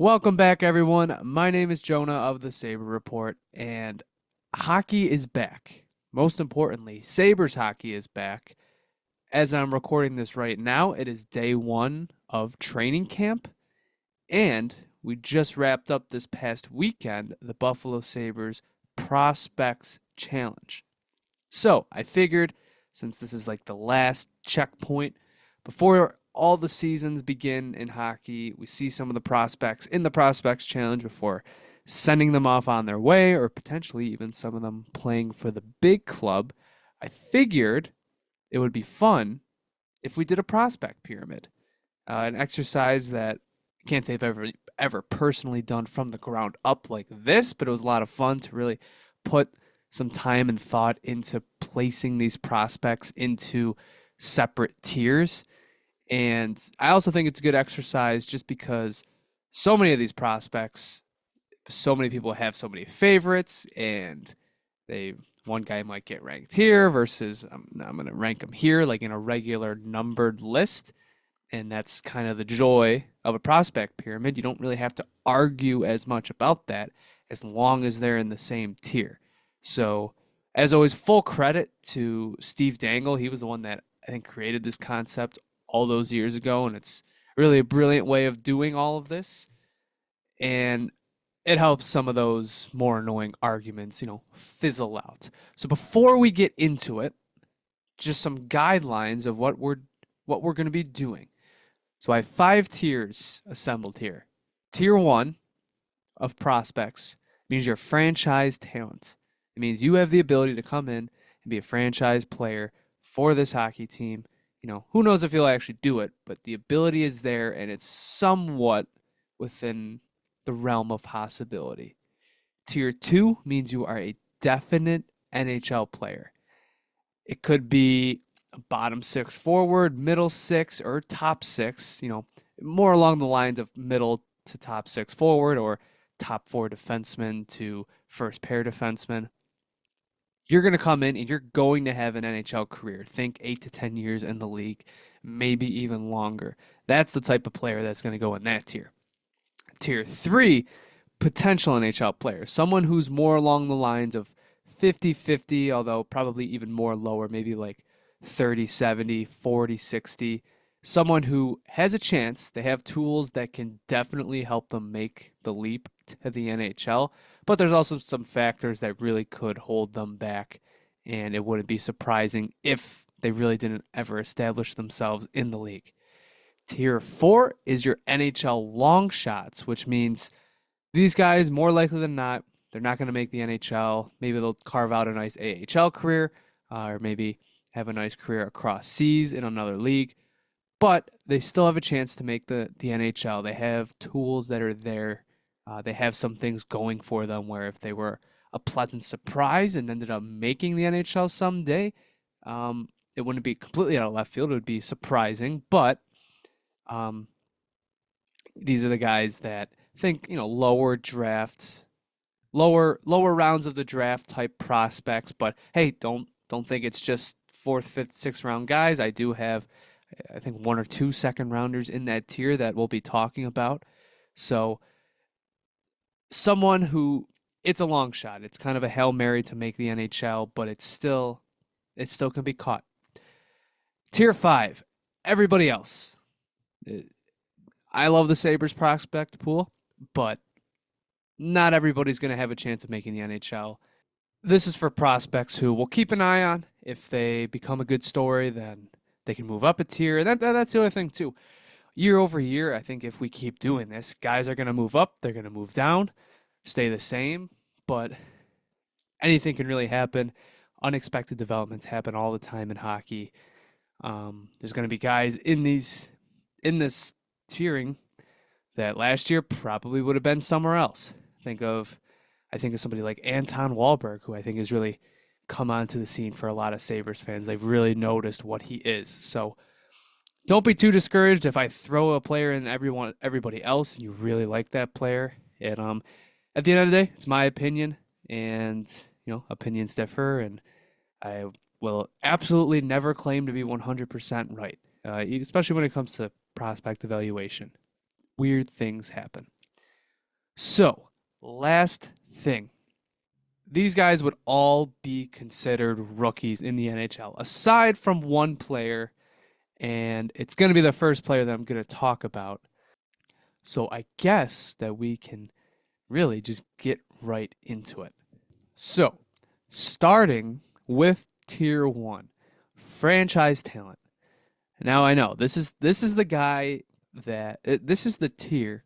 Welcome back, everyone. My name is Jonah of the Sabre Report, and hockey is back. Most importantly, Sabres hockey is back. As I'm recording this right now, it is day one of training camp, and we just wrapped up this past weekend the Buffalo Sabres Prospects Challenge. So I figured, since this is like the last checkpoint before all the seasons begin in hockey, we see some of the prospects in the Prospects Challenge before sending them off on their way, or potentially even some of them playing for the big club. I figured it would be fun if we did a prospect pyramid, an exercise that I can't say I've ever personally done from the ground up like this, but it was a lot of fun to really put some time and thought into placing these prospects into separate tiers. And I also think it's a good exercise just because so many of these prospects, so many people have so many favorites, and they one guy might get ranked here versus I'm going to rank him here, like in a regular numbered list. And that's kind of the joy of a prospect pyramid. You don't really have to argue as much about that as long as they're in the same tier. So, as always, full credit to Steve Dangle. He was the one that I think created this concept all those years ago, and it's really a brilliant way of doing all of this. And it helps some of those more annoying arguments, fizzle out. So before we get into it, just some guidelines of what we're going to be doing. So I have 5 tiers assembled here. Tier 1 of prospects means you're franchise talent. It means you have the ability to come in and be a franchise player for this hockey team. Who knows if you'll actually do it, but the ability is there and it's somewhat within the realm of possibility. Tier 2 means you are a definite NHL player. It could be a bottom 6 forward, middle 6, or top 6, more along the lines of middle to top 6 forward or top 4 defenseman to first pair defenseman. You're going to come in and you're going to have an NHL career. Think 8 to 10 years in the league, maybe even longer. That's the type of player that's going to go in that tier. Tier 3, potential NHL player. Someone who's more along the lines of 50-50, although probably even more lower, maybe like 30-70, 40-60. Someone who has a chance. They have tools that can definitely help them make the leap to the NHL, but there's also some factors that really could hold them back, and it wouldn't be surprising if they really didn't ever establish themselves in the league. Tier 4 is your NHL long shots, which means these guys, more likely than not, they're not going to make the NHL. Maybe they'll carve out a nice AHL career, or maybe have a nice career across seas in another league, but they still have a chance to make the NHL. They have tools that are there. They have some things going for them where if they were a pleasant surprise and ended up making the NHL someday, it wouldn't be completely out of left field. It would be surprising, but um, these are the guys that think, lower rounds of the draft type prospects. But hey, don't think it's just fourth, fifth, sixth round guys. I do have, I think, 1 or 2 second rounders in that tier that we'll be talking about. So someone who it's a long shot. It's kind of a Hail Mary to make the NHL, but it still can be caught. Tier 5, everybody else. I love the Sabres prospect pool, but not everybody's going to have a chance of making the NHL. This is for prospects who we'll keep an eye on. If they become a good story, then they can move up a tier. That's the other thing, too. Year over year, I think if we keep doing this, guys are going to move up, they're going to move down, stay the same, but anything can really happen. Unexpected developments happen all the time in hockey. There's going to be guys in this tiering that last year probably would have been somewhere else. I think of somebody like Anton Wahlberg, who I think has really come onto the scene for a lot of Sabres fans. They've really noticed what he is. So don't be too discouraged if I throw a player in everybody else and you really like that player. At the end of the day, it's my opinion, and opinions differ, and I will absolutely never claim to be 100% right, especially when it comes to prospect evaluation. Weird things happen. So, last thing. These guys would all be considered rookies in the NHL, aside from one player, and it's going to be the first player that I'm going to talk about. So, I guess that we can really just get right into it. So, starting with tier 1, franchise talent. Now I know this is the guy that this is the tier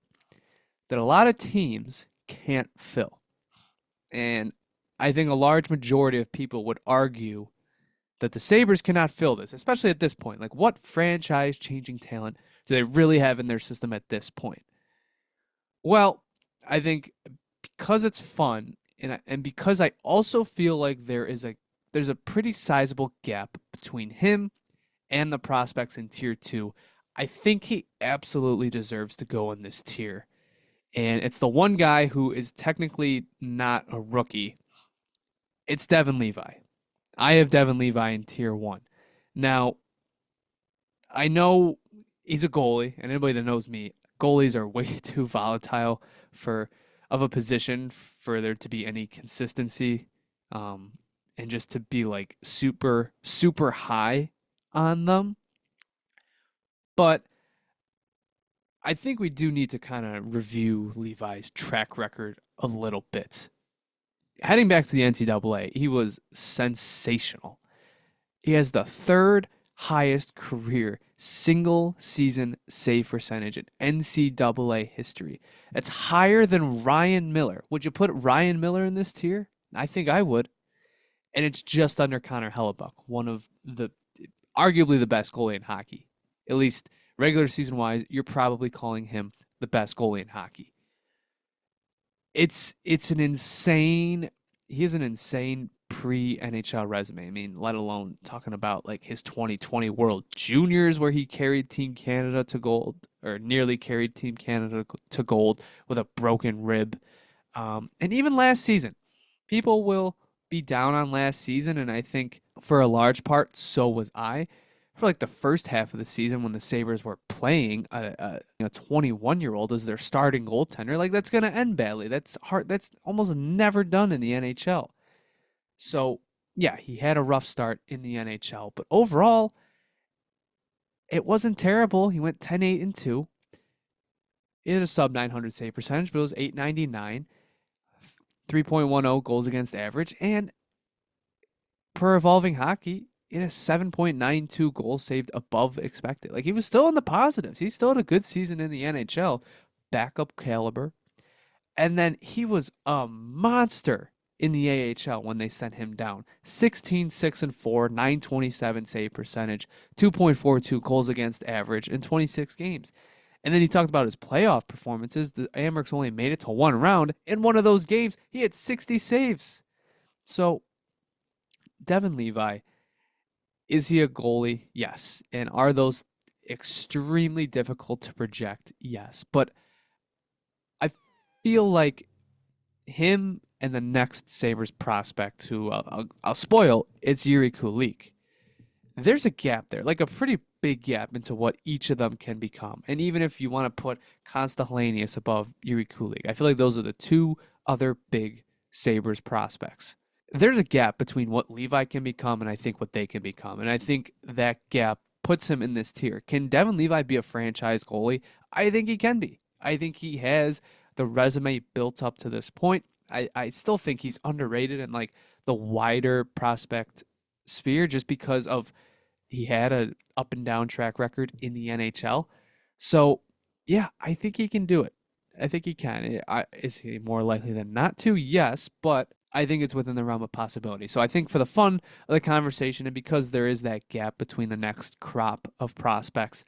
that a lot of teams can't fill. And I think a large majority of people would argue that the Sabres cannot fill this, especially at this point. Like, what franchise changing talent do they really have in their system at this point? Well, I think because it's fun and because I also feel like there's a pretty sizable gap between him and the prospects in tier 2. I think he absolutely deserves to go in this tier. And it's the one guy who is technically not a rookie. It's Devin Levi. I have Devin Levi in tier 1. Now, I know he's a goalie, and anybody that knows me, goalies are way too volatile for of a position for there to be any consistency, and just to be like super high on them. But I think we do need to kind of review Levi's track record a little bit. Heading back to the NCAA, he was sensational. He has the third highest career single season save percentage in NCAA history. That's higher than Ryan Miller. Would you put Ryan Miller in this tier? I think I would. And it's just under Connor Hellebuck, one of the arguably the best goalie in hockey. At least regular season wise, you're probably calling him the best goalie in hockey. It's an insane he has an insane pre NHL resume. I mean, let alone talking about like his 2020 World Juniors where he carried Team Canada to gold or nearly carried Team Canada to gold with a broken rib. And even last season, people will be down on last season, and I think for a large part, so was I. For like the first half of the season, when the Sabres were playing a 21-year-old as their starting goaltender, like that's going to end badly. That's hard. That's almost never done in the NHL. So yeah, he had a rough start in the NHL, but overall, it wasn't terrible. He went 10-8-2. He had a sub 900 save percentage, but it was 899. 3.10 goals against average, and per evolving hockey, in a 7.92 goals saved above expected. Like he was still in the positives. He still had a good season in the NHL, backup caliber. And then he was a monster in the AHL when they sent him down. 16, 6 and 4, 927 save percentage, 2.42 goals against average in 26 games. And then he talked about his playoff performances. The Amherst only made it to one round. In one of those games, he had 60 saves. So, Devin Levi, is he a goalie? Yes. And are those extremely difficult to project? Yes. But I feel like him and the next Sabres prospect, who I'll spoil, it's Yuri Kulik. There's a gap there, like a pretty big gap into what each of them can become. And even if you want to put Konsta above Yuri Kulik, I feel like those are the two other big Sabres prospects. There's a gap between what Levi can become and I think what they can become. And I think that gap puts him in this tier. Can Devin Levi be a franchise goalie? I think he can be. I think he has the resume built up to this point. I still think he's underrated in like the wider prospect sphere just because of he had a up and down track record in the NHL. So yeah, I think he can do it. I think he can. Is he more likely than not to? Yes, but I think it's within the realm of possibility. So I think for the fun of the conversation and because there is that gap between the next crop of prospects,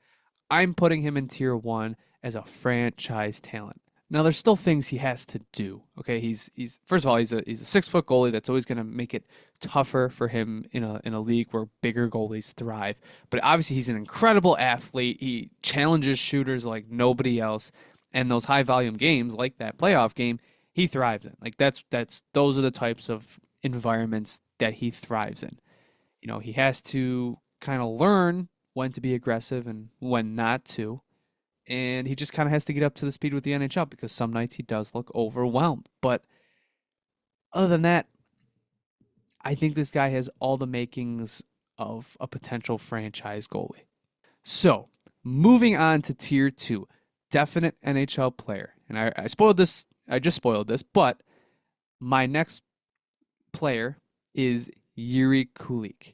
I'm putting him in tier 1 as a franchise talent. Now there's still things he has to do. Okay, he's first of all he's a 6 foot goalie. That's always going to make it tougher for him in a league where bigger goalies thrive. But obviously he's an incredible athlete. He challenges shooters like nobody else, and those high volume games like that playoff game he thrives in. Like that's those are the types of environments that he thrives in. He has to kind of learn when to be aggressive and when not to. and he just kind of has to get up to the speed with the NHL because some nights he does look overwhelmed. But other than that, I think this guy has all the makings of a potential franchise goalie. So, moving on to tier two, definite NHL player. And I spoiled this, I just spoiled this, but my next player is Yuri Kulik.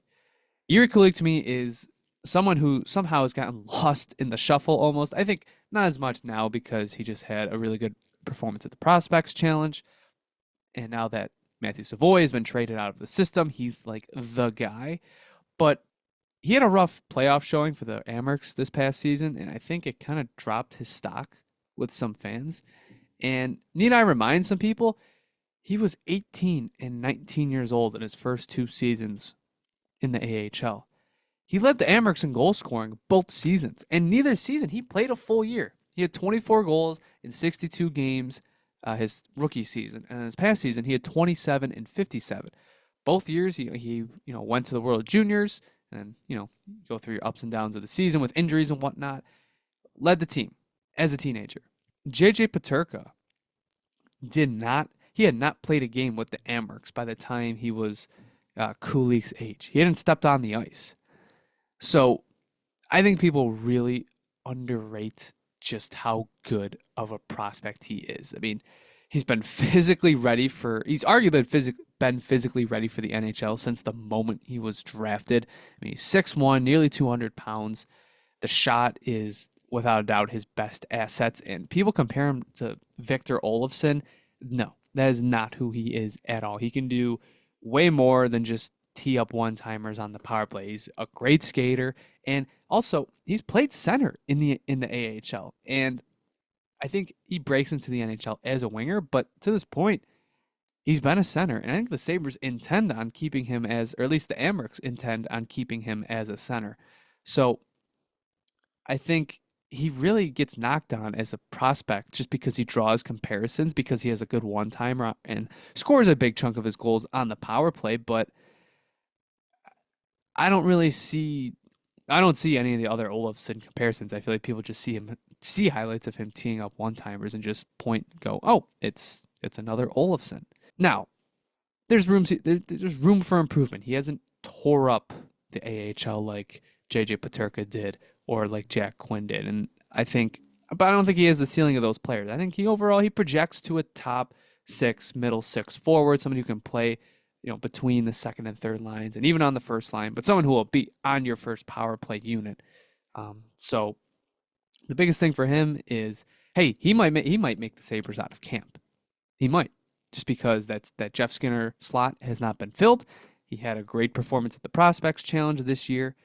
Yuri Kulik to me is someone who somehow has gotten lost in the shuffle almost. I think not as much now because he just had a really good performance at the Prospects Challenge. And now that Matthew Savoy has been traded out of the system, he's like the guy. But he had a rough playoff showing for the Amerks this past season, and I think it kind of dropped his stock with some fans. And need I remind some people, he was 18 and 19 years old in his first two seasons in the AHL. He led the Amerks in goal scoring both seasons, and neither season he played a full year. He had 24 goals in 62 games his rookie season, and his past season he had 27 and 57. Both years he went to the World Juniors, and go through your ups and downs of the season with injuries and whatnot. Led the team as a teenager. JJ Peterka he had not played a game with the Amerks by the time he was Kulik's age. He hadn't stepped on the ice. So I think people really underrate just how good of a prospect he is. I mean, he's arguably been physically ready for the NHL since the moment he was drafted. I mean, he's 6'1", nearly 200 pounds. The shot is without a doubt his best assets, and people compare him to Victor Olofsson. No, that is not who he is at all. He can do way more than just tee up one-timers on the power play. He's a great skater, and also he's played center in the AHL, and I think he breaks into the NHL as a winger, but to this point, he's been a center, and I think the Sabres intend on keeping him or at least the Amerks intend on keeping him as a center. So I think he really gets knocked on as a prospect just because he draws comparisons, because he has a good one-timer and scores a big chunk of his goals on the power play, but I don't see any of the other Olofsson comparisons. I feel like people just see highlights of him teeing up one-timers and just go, "Oh, it's another Olofsson." Now, there's room for improvement. He hasn't tore up the AHL like JJ Peterka did or like Jack Quinn did, but I don't think he has the ceiling of those players. I think he projects to a top six, middle six forward, somebody who can play between the second and third lines and even on the first line, but someone who will be on your first power play unit. So the biggest thing for him is, hey, he might make the Sabres out of camp. He might, just because that Jeff Skinner slot has not been filled. He had a great performance at the Prospects Challenge this year.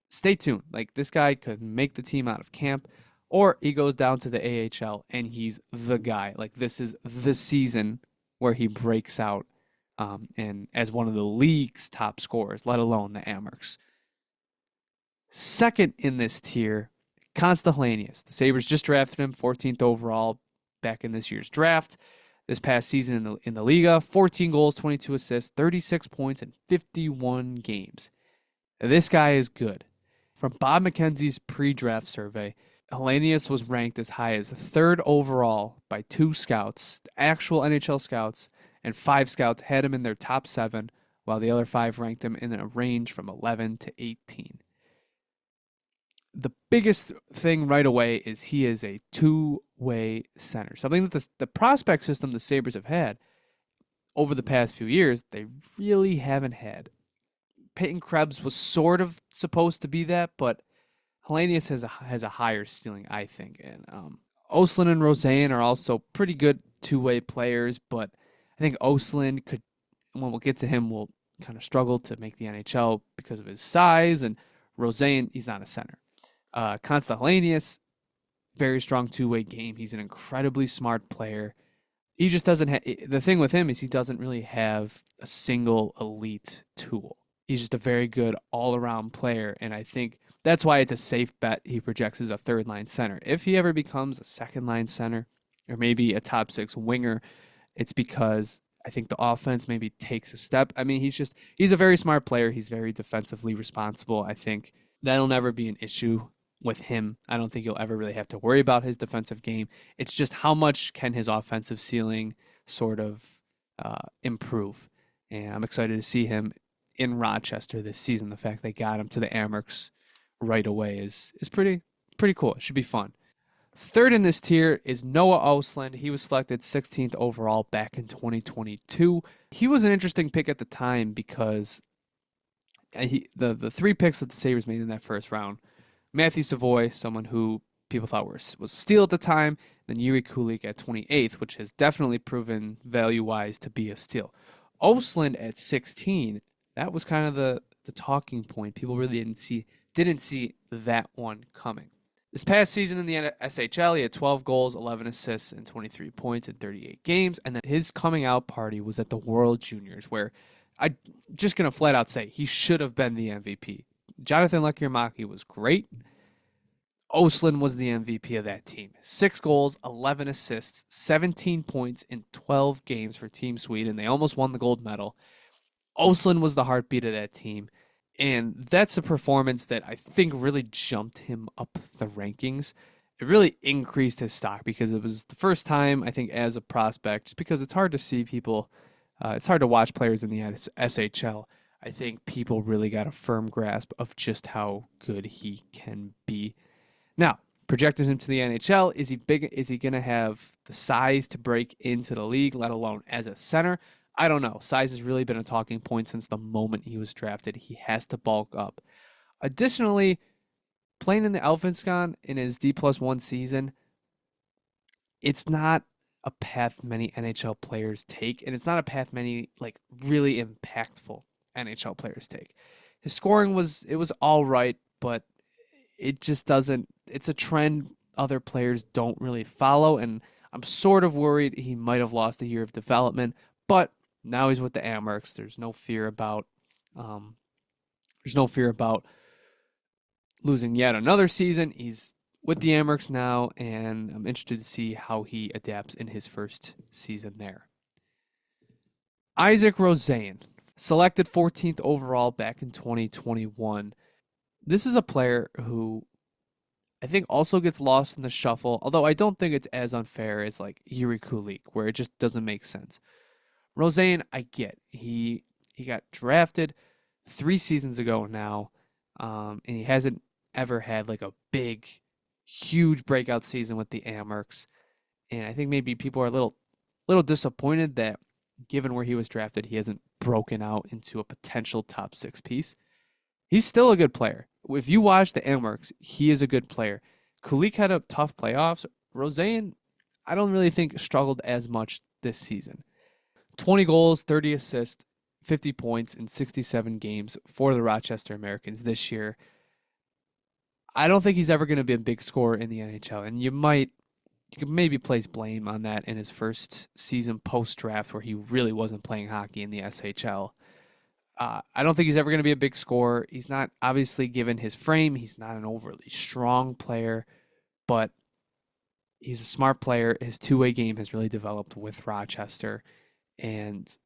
Stay tuned. Like, this guy could make the team out of camp, or he goes down to the AHL and he's the guy. Like, this is the season where he breaks out and as one of the league's top scorers, let alone the Amerks. Second in this tier, Constantinius. The Sabres just drafted him 14th overall back in this year's draft. This past season in the Liga, 14 goals, 22 assists, 36 points in 51 games. This guy is good. From Bob McKenzie's pre-draft survey, Helenius was ranked as high as third overall by 2 scouts, actual NHL scouts, and 5 scouts had him in their top 7, while the other 5 ranked him in a range from 11 to 18. The biggest thing right away is he is a two-way center, something that the prospect system the Sabres have had over the past few years, they really haven't had. Peyton Krebs was sort of supposed to be that, but Helenius has a higher ceiling, I think. And Oslin and Rosen are also pretty good two-way players, but I think Oslin could, when we'll get to him, will kind of struggle to make the NHL because of his size, and Rosen, he's not a center. Constantinius, very strong two-way game. He's an incredibly smart player. He just doesn't have, the thing with him is he doesn't really have a single elite tool. He's just a very good all-around player, and I think that's why it's a safe bet he projects as a third-line center. If he ever becomes a second-line center or maybe a top-6 winger, it's because I think the offense maybe takes a step. I mean, he's a very smart player. He's very defensively responsible. I think that'll never be an issue with him. I don't think you'll ever really have to worry about his defensive game. It's just how much can his offensive ceiling sort of improve. And I'm excited to see him in Rochester this season. The fact they got him to the Amerks right away is pretty cool. It should be fun. Third in this tier is Noah Osland. He was selected 16th overall back in 2022. He was an interesting pick at the time because the three picks that the Sabres made in that first round, Matthew Savoy, someone who people thought was a steal at the time, then Yuri Kulik at 28th, which has definitely proven value-wise to be a steal. Osland at 16, that was kind of the talking point. People really didn't see that one coming. This past season in the SHL, he had 12 goals, 11 assists, and 23 points in 38 games. And then his coming out party was at the World Juniors, where I'm just going to flat out say he should have been the MVP. Jonathan Lekkerimäki was great. Osland was the MVP of that team. 6 goals, 11 assists, 17 points in 12 games for Team Sweden. They almost won the gold medal. Osland was the heartbeat of that team. And that's a performance that I think really jumped him up the rankings. It really increased his stock because it was the first time, I think, as a prospect, just because it's hard to see people, it's hard to watch players in the SHL. I think people really got a firm grasp of just how good he can be. Now, projecting him to the NHL, is he big? Is he going to have the size to break into the league, let alone as a center? I don't know. Size has really been a talking point since the moment he was drafted. He has to bulk up. Additionally, playing in the Allsvenskan in his D+1 season, it's not a path many NHL players take, and it's not a path many really impactful NHL players take. His scoring was all right, but it just doesn't. It's a trend other players don't really follow, and I'm sort of worried he might have lost a year of development, but now he's with the Amerks. There's no fear about losing yet another season. He's with the Amerks now, and I'm interested to see how he adapts in his first season there. Isaac Rosén, selected 14th overall back in 2021. This is a player who I think also gets lost in the shuffle, although I don't think it's as unfair as Yuri Kulik, where it just doesn't make sense. Rosén, I get. He got drafted 3 seasons ago now, and he hasn't ever had a big, huge breakout season with the Amerks. And I think maybe people are a little disappointed that, given where he was drafted, he hasn't broken out into a potential top 6 piece. He's still a good player. If you watch the Amerks, he is a good player. Kulik had a tough playoffs. Rosén, I don't really think struggled as much this season. 20 goals, 30 assists, 50 points in 67 games for the Rochester Americans this year. I don't think he's ever going to be a big scorer in the NHL, and you could maybe place blame on that in his first season post-draft where he really wasn't playing hockey in the SHL. I don't think he's ever going to be a big scorer. He's not, obviously, given his frame, he's not an overly strong player, but he's a smart player. His two-way game has really developed with Rochester, and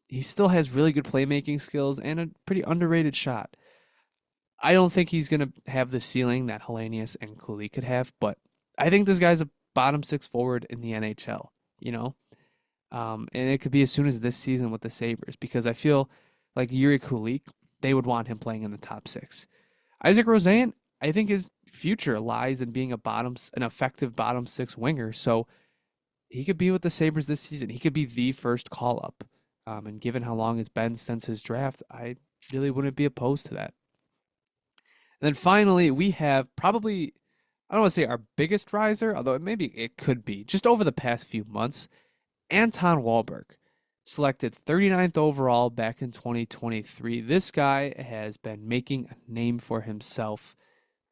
he still has really good playmaking skills and a pretty underrated shot. I don't think he's going to have the ceiling that Hellenius and Kulik could have, but I think this guy's a bottom 6 forward in the NHL, and it could be as soon as this season with the Sabres, because I feel like Yuri Kulik, they would want him playing in the top 6. Isaac Rosén, I think his future lies in being an effective bottom 6 winger, so he could be with the Sabres this season. He could be the first call-up, and given how long it's been since his draft, I really wouldn't be opposed to that. And then finally, we have probably, I don't want to say our biggest riser, although maybe it could be, just over the past few months, Anton Wahlberg, selected 39th overall back in 2023. This guy has been making a name for himself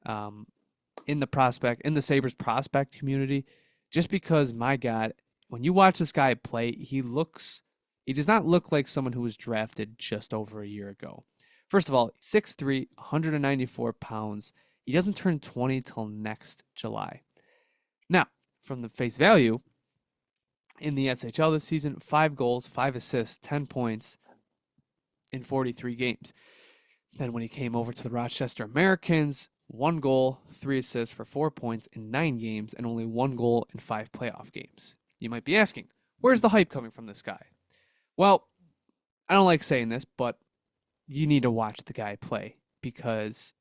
in the Sabres prospect community, just because, my God, when you watch this guy play, he does not look like someone who was drafted just over a year ago. First of all, 6'3", 194 pounds. He doesn't turn 20 till next July. Now, from the face value, in the SHL this season, 5 goals, 5 assists, 10 points in 43 games. Then when he came over to the Rochester Americans, 1 goal, 3 assists for 4 points in 9 games, and only 1 goal in 5 playoff games. You might be asking, where's the hype coming from this guy? Well, I don't like saying this, but you need to watch the guy play because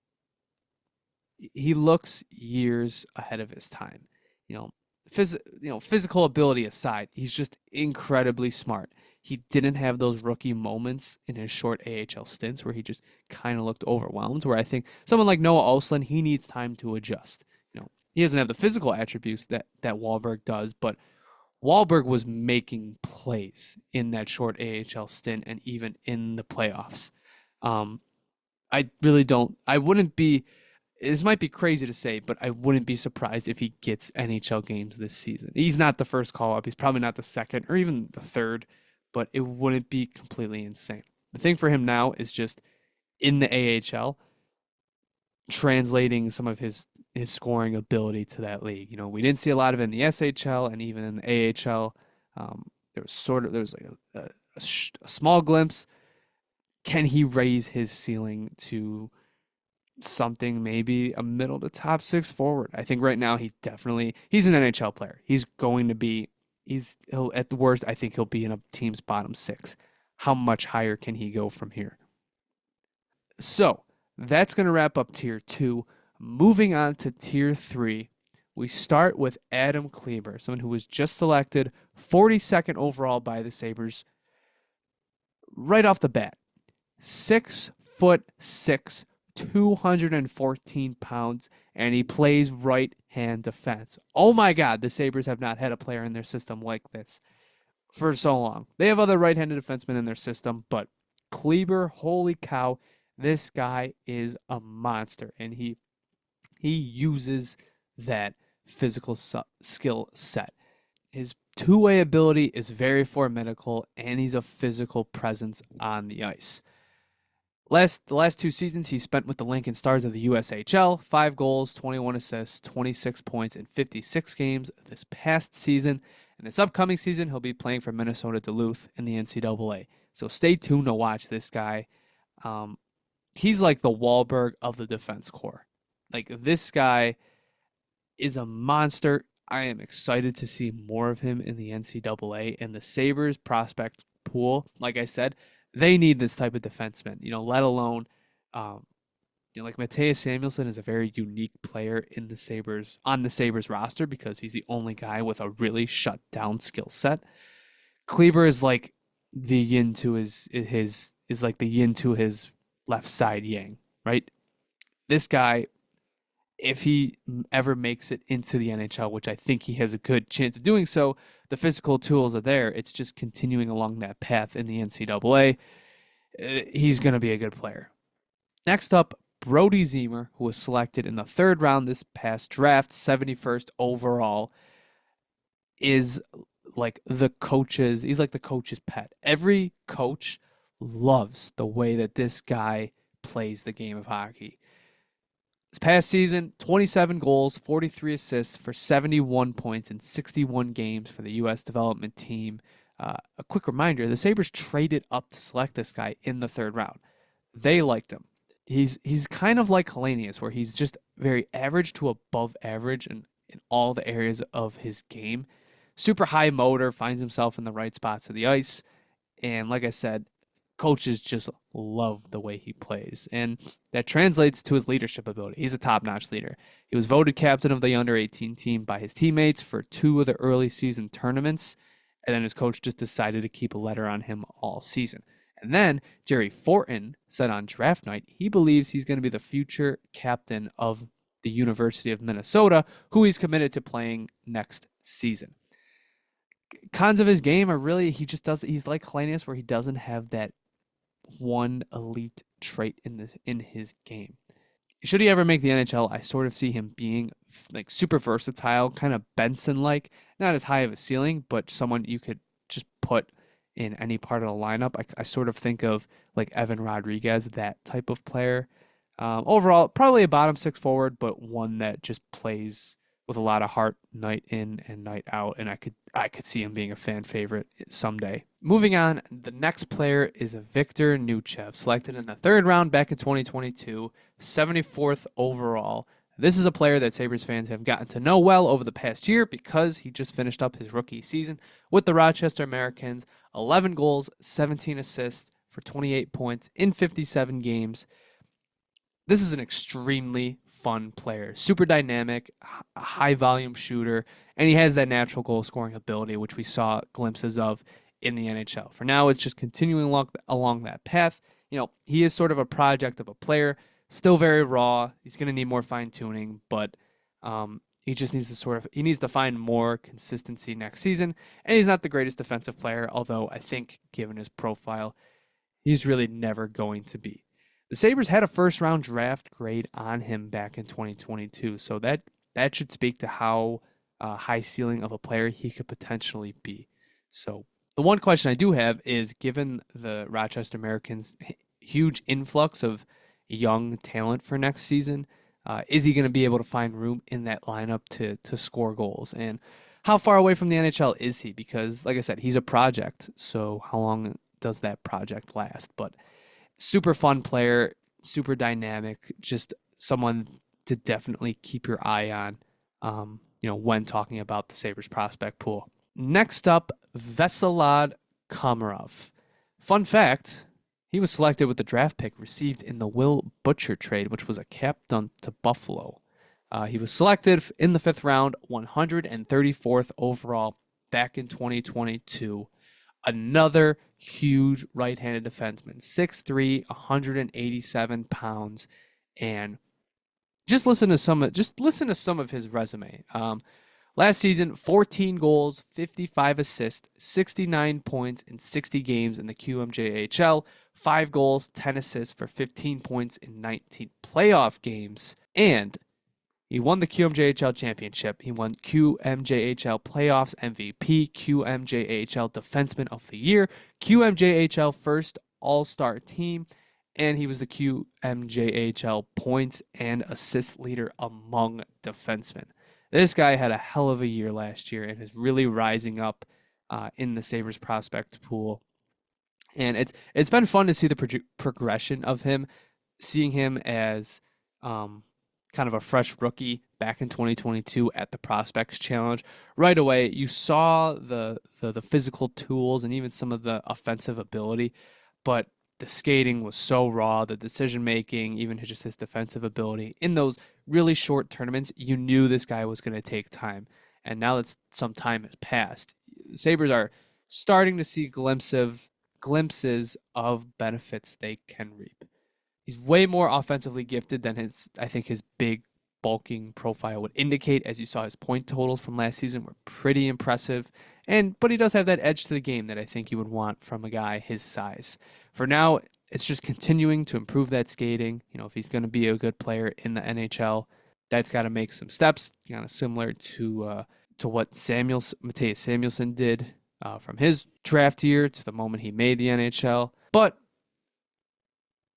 he looks years ahead of his time. You know, physical ability aside, he's just incredibly smart. He didn't have those rookie moments in his short AHL stints where he just kind of looked overwhelmed. Where I think someone like Noah Oslin, he needs time to adjust. He doesn't have the physical attributes that Wahlberg does, but Wahlberg was making plays in that short AHL stint and even in the playoffs. Um, I really don't. I wouldn't be. This might be crazy to say, but I wouldn't be surprised if he gets NHL games this season. He's not the first call up. He's probably not the second or even the third, but it wouldn't be completely insane. The thing for him now is just in the AHL, translating some of his scoring ability to that league. We didn't see a lot of it in the SHL and even in the AHL. There was like a small glimpse. Can he raise his ceiling to something, maybe a middle to top 6 forward? I think right now he's an NHL player. He'll at the worst, I think he'll be in a team's bottom 6. How much higher can he go from here? So that's going to wrap up tier 2. Moving on to tier 3, we start with Adam Kleber, someone who was just selected 42nd overall by the Sabres. Right off the bat, 6'6", 214 pounds, and he plays right-hand defense. Oh my God, the Sabres have not had a player in their system like this for so long. They have other right-handed defensemen in their system, but Kleber, holy cow, this guy is a monster, and he uses that physical skill set. His two-way ability is very formidable, and he's a physical presence on the ice. The last 2 seasons he spent with the Lincoln Stars of the USHL, 5 goals, 21 assists, 26 points in 56 games this past season. And this upcoming season, he'll be playing for Minnesota Duluth in the NCAA. So stay tuned to watch this guy. He's like the Wahlberg of the defense corps. Like, this guy is a monster. I am excited to see more of him in the NCAA, and the Sabres prospect pool. Like I said, they need this type of defenseman, let alone, like Mateus Samuelsson is a very unique player on the Sabres roster because he's the only guy with a really shut down skill set. Kleber is like the yin to his left side yang, right? This guy, if he ever makes it into the NHL, which I think he has a good chance of doing so, the physical tools are there. It's just continuing along that path in the NCAA. He's going to be a good player. Next up, Brody Zemer, who was selected in the 3rd round this past draft, 71st overall, is like the he's like the coach's pet. Every coach loves the way that this guy plays the game of hockey. This past season, 27 goals, 43 assists for 71 points in 61 games for the U.S. development team. A quick reminder, the Sabres traded up to select this guy in the 3rd round. They liked him. He's kind of like Hellenius, where he's just very average to above average in all the areas of his game. Super high motor, finds himself in the right spots of the ice. And like I said, coaches just love the way he plays, and that translates to his leadership ability. He's a top-notch leader. He was voted captain of the under-18 team by his teammates for 2 of the early season tournaments, and then his coach just decided to keep a letter on him all season. And then Jerry Fortin said on draft night he believes he's going to be the future captain of the University of Minnesota, who he's committed to playing next season. Cons of his game are really he's like Hellenius, where he doesn't have that one elite trait in his game. Should he ever make the NHL, I sort of see him being like super versatile, kind of Benson-like, not as high of a ceiling, but someone you could just put in any part of the lineup. I sort of think of like Evan Rodriguez, that type of player. Overall, probably a bottom 6 forward, but one that just plays with a lot of heart night in and night out, and I could see him being a fan favorite someday. Moving on, the next player is Victor Nuchev, selected in the third round back in 2022, 74th overall. This is a player that Sabres fans have gotten to know well over the past year because he just finished up his rookie season with the Rochester Americans, 11 goals, 17 assists for 28 points in 57 games. This is an extremely fun player, super dynamic, high volume shooter, and he has that natural goal scoring ability, which we saw glimpses of in the NHL. For now, it's just continuing along that path. He is sort of a project of a player, still very raw. He's going to need more fine tuning, but he just needs to find more consistency next season. And he's not the greatest defensive player, although I think given his profile, he's really never going to be. The Sabres had a first round draft grade on him back in 2022, so that should speak to how high ceiling of a player he could potentially be. So the one question I do have is, given the Rochester Americans' huge influx of young talent for next season, is he going to be able to find room in that lineup to score goals? And how far away from the NHL is he? Because, like I said, he's a project. So how long does that project last? But super fun player, super dynamic, just someone to definitely keep your eye on, when talking about the Sabres prospect pool. Next up, Veselad Komarov. Fun fact, he was selected with the draft pick received in the Will Butcher trade, which was a cap done to Buffalo. He was selected in the 5th round, 134th overall back in 2022. Another huge right-handed defenseman, 6'3", 187 pounds, and just listen to some of his resume. Last season, 14 goals, 55 assists, 69 points in 60 games in the QMJHL, 5 goals, 10 assists for 15 points in 19 playoff games, and he won the QMJHL championship. He won QMJHL playoffs MVP, QMJHL defenseman of the year, QMJHL first all-star team, and he was the QMJHL points and assist leader among defensemen. This guy had a hell of a year last year and is really rising up in the Sabres prospect pool. And it's been fun to see the progression of him, seeing him as kind of a fresh rookie back in 2022 at the Prospects Challenge. Right away, you saw the physical tools and even some of the offensive ability, but the skating was so raw, the decision making, even just his defensive ability. In those really short tournaments, you knew this guy was going to take time. And now that some time has passed, the Sabres are starting to see glimpses of benefits they can reap. He's way more offensively gifted than his big bulking profile would indicate. As you saw, his point totals from last season were pretty impressive. But he does have that edge to the game that I think you would want from a guy his size. For now, it's just continuing to improve that skating. If he's going to be a good player in the NHL, that's got to make some steps, kind of similar to what Mattias Samuelsson did from his draft year to the moment he made the NHL. But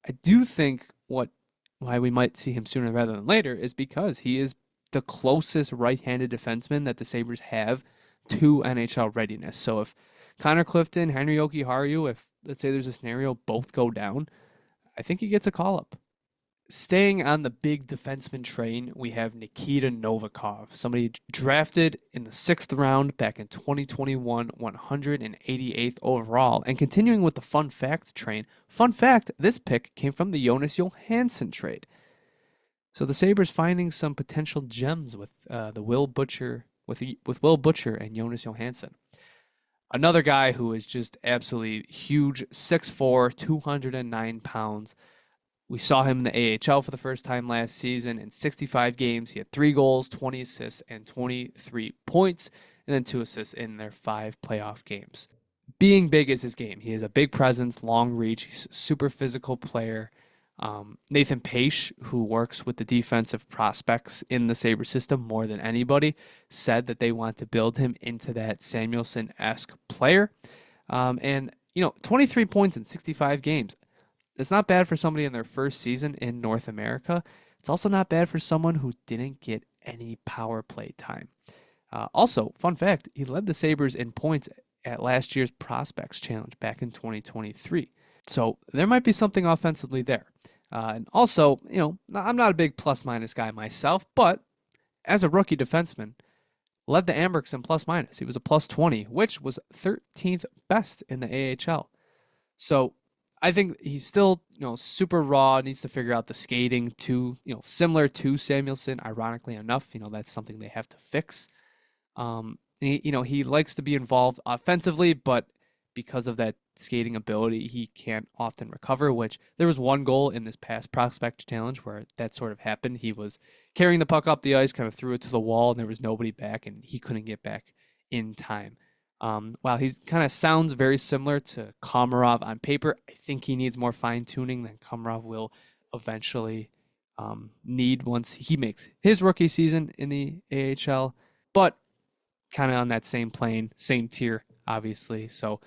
I do think why we might see him sooner rather than later is because he is the closest right-handed defenseman that the Sabres have to NHL readiness. So if Connor Clifton, Henry Jokiharju, if let's say there's a scenario both go down, I think he gets a call-up. Staying on the big defenseman train, we have Nikita Novikov, somebody drafted in the 6th round back in 2021, 188th overall. And continuing with the fun fact train, fun fact, this pick came from the Jonas Johansson trade. So the Sabres finding some potential gems with the Will Butcher, with Will Butcher and Jonas Johansson. Another guy who is just absolutely huge, 6'4", 209 pounds. We saw him in the AHL for the first time last season. In 65 games, he had 3 goals, 20 assists, and 23 points, and then 2 assists in their 5 playoff games. Being big is his game. He has a big presence, long reach. He's a super physical player. Nathan Pache, who works with the defensive prospects in the Sabres system more than anybody, said that they want to build him into that Samuelsson-esque player. 23 points in 65 games. It's not bad for somebody in their first season in North America. It's also not bad for someone who didn't get any power play time. Also, fun fact, he led the Sabres in points at last year's Prospects Challenge back in 2023. So there might be something offensively there. And also, I'm not a big plus minus guy myself, but as a rookie defenseman, led the Amberks in plus minus. He was a plus 20, which was 13th best in the AHL. So I think he's still, super raw, needs to figure out the skating to, similar to Samuelson, ironically enough, that's something they have to fix. He likes to be involved offensively, but because of that skating ability, he can't often recover, which there was one goal in this past prospect challenge where that sort of happened. He was carrying the puck up the ice, kind of threw it to the wall, and there was nobody back, and he couldn't get back in time. While he kind of sounds very similar to Komarov on paper, I think he needs more fine tuning than Komarov will eventually need once he makes his rookie season in the AHL. But kind of on that same plane, same tier, obviously. So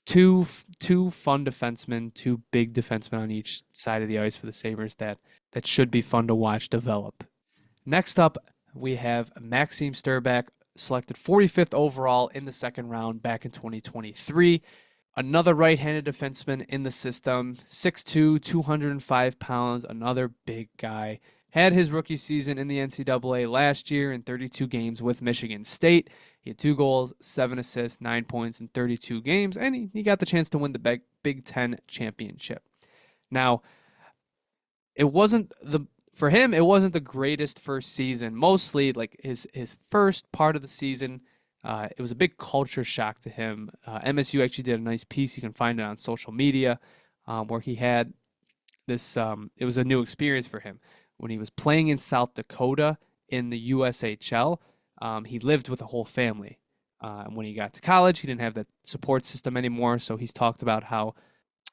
two fun defensemen, two big defensemen on each side of the ice for the Sabres that should be fun to watch develop. Next up, we have Maxim Strbak, selected 45th overall in the second round back in 2023. Another right-handed defenseman in the system, 6'2", 205 pounds, another big guy. Had his rookie season in the NCAA last year in 32 games with Michigan State. He had 2 goals, 7 assists, 9 points in 32 games, and he got the chance to win the Big Ten championship. Now, for him, it wasn't the greatest first season. Mostly, like his first part of the season, it was a big culture shock to him. MSU actually did a nice piece. You can find it on social media, where he had this. It was a new experience for him when he was playing in South Dakota in the USHL. He lived with a whole family. And when he got to college, he didn't have that support system anymore. So he's talked about how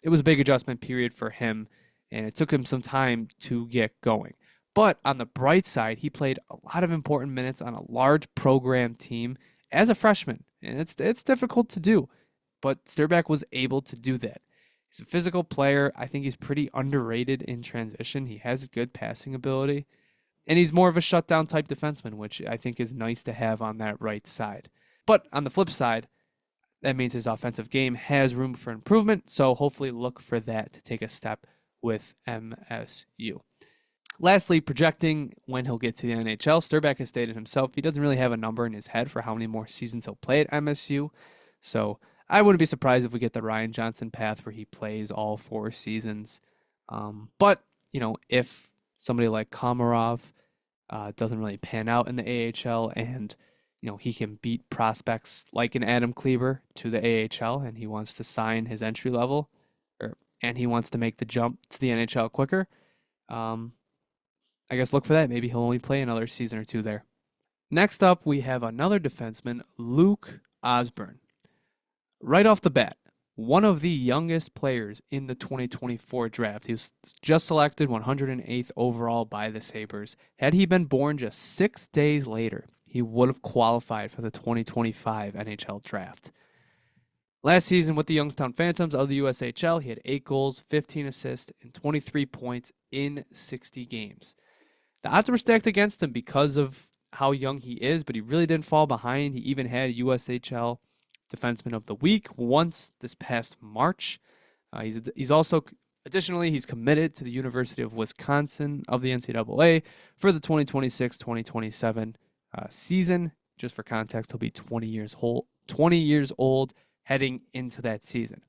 it was a big adjustment period for him, and it took him some time to get going. But on the bright side, he played a lot of important minutes on a large program team as a freshman, and it's difficult to do. But Strbak was able to do that. He's a physical player. I think he's pretty underrated in transition. He has a good passing ability. And he's more of a shutdown type defenseman, which I think is nice to have on that right side. But on the flip side, that means his offensive game has room for improvement. So hopefully look for that to take a step with MSU. Lastly, projecting when he'll get to the NHL, Strbak has stated himself he doesn't really have a number in his head for how many more seasons he'll play at MSU. So I wouldn't be surprised if we get the Ryan Johnson path where he plays all 4 seasons. But, if somebody like Komarov doesn't really pan out in the AHL and, he can beat prospects like an Adam Kleber to the AHL and he wants to sign his entry level and he wants to make the jump to the NHL quicker, I guess look for that. Maybe he'll only play another season or 2 there. Next up, we have another defenseman, Luke Osborne. Right off the bat, one of the youngest players in the 2024 draft. He was just selected 108th overall by the Sabres. Had he been born just 6 days later, he would have qualified for the 2025 NHL draft. Last season with the Youngstown Phantoms of the USHL, he had 8 goals, 15 assists, and 23 points in 60 games. The odds were stacked against him because of how young he is, but he really didn't fall behind. He even had USHL Defenseman of the Week once this past March. He's also, additionally, he's committed to the University of Wisconsin of the NCAA for the 2026-2027 season. Just for context, he'll be 20 years old heading into that season.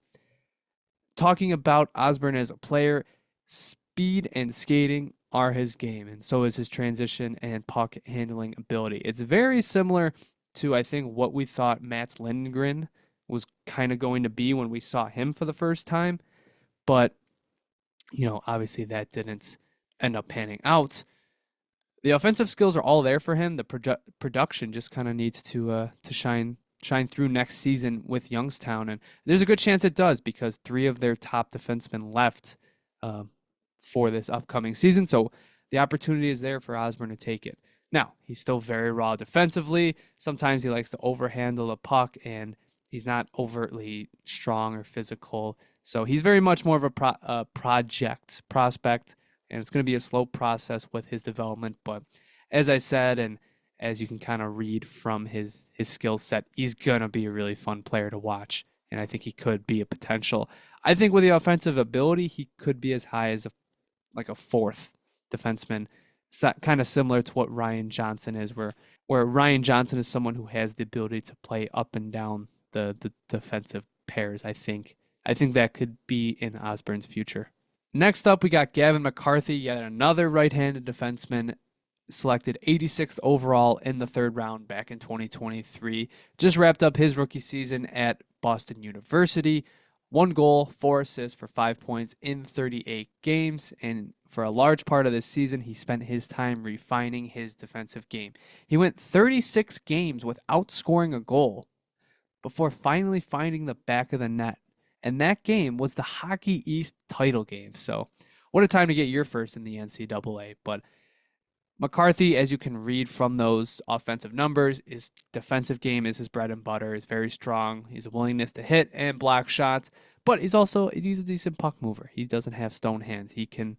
Talking about Osborne as a player, speed and skating are his game, and so is his transition and puck handling ability. It's very similar to, I think, what we thought Mats Lindgren was kind of going to be when we saw him for the first time. But, obviously that didn't end up panning out. The offensive skills are all there for him. The production just kind of needs to shine through next season with Youngstown. And there's a good chance it does because 3 of their top defensemen left for this upcoming season. So the opportunity is there for Osborne to take it. Now, he's still very raw defensively. Sometimes he likes to overhandle a puck, and he's not overtly strong or physical. So he's very much more of a prospect and it's going to be a slow process with his development. But as I said, and as you can kind of read from his skill set, he's going to be a really fun player to watch, and I think he could be a potential. I think with the offensive ability, he could be as high as like a fourth defenseman, kind of similar to what Ryan Johnson is, where Ryan Johnson is someone who has the ability to play up and down the defensive pairs. I think that could be in Osborne's future. Next up, we got Gavin McCarthy, yet another right-handed defenseman, selected 86th overall in the third round back in 2023. Just wrapped up his rookie season at Boston University. 1 goal, 4 assists for 5 points in 38 games. And for a large part of this season, he spent his time refining his defensive game. He went 36 games without scoring a goal before finally finding the back of the net. And that game was the Hockey East title game. So, what a time to get your first in the NCAA. But McCarthy, as you can read from those offensive numbers, his defensive game is his bread and butter. He's very strong. He's a willingness to hit and block shots, but he's a decent puck mover. He doesn't have stone hands. He can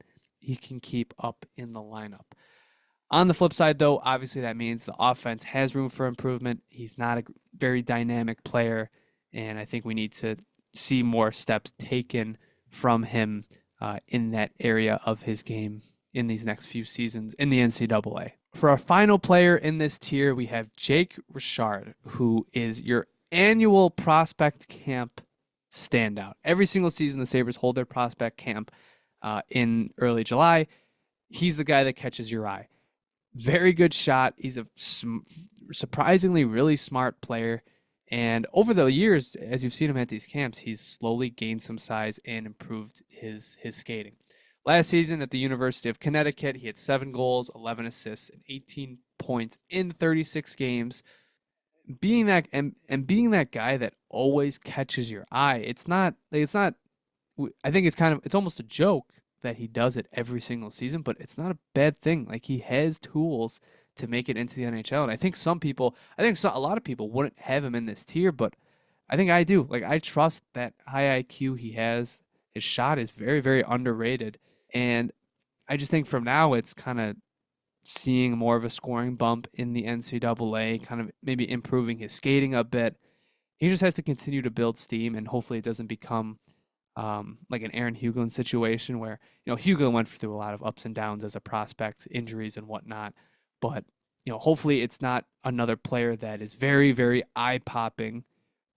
keep up in the lineup. On the flip side, though, obviously that means the offense has room for improvement. He's not a very dynamic player, and I think we need to see more steps taken from him in that area of his game in these next few seasons in the NCAA. For our final player in this tier, we have Jake Richard, who is your annual prospect camp standout. Every single season, the Sabres hold their prospect camp in early July. He's the guy that catches your eye. Very good shot. He's a surprisingly really smart player. And over the years, as you've seen him at these camps, he's slowly gained some size and improved his skating. Last season at the University of Connecticut, he had 7 goals, 11 assists, and 18 points in 36 games. Being that guy that always catches your eye, it's not. I think it's almost a joke that he does it every single season, but it's not a bad thing. Like, he has tools to make it into the NHL, and I think a lot of people wouldn't have him in this tier, but I think I do. Like, I trust that high IQ he has. His shot is very, very underrated, and I just think from now it's kind of seeing more of a scoring bump in the NCAA, kind of maybe improving his skating a bit. He just has to continue to build steam, and hopefully it doesn't become like an Aaron Huglen situation where, Huglen went through a lot of ups and downs as a prospect, injuries and whatnot. But, hopefully it's not another player that is very, very eye-popping,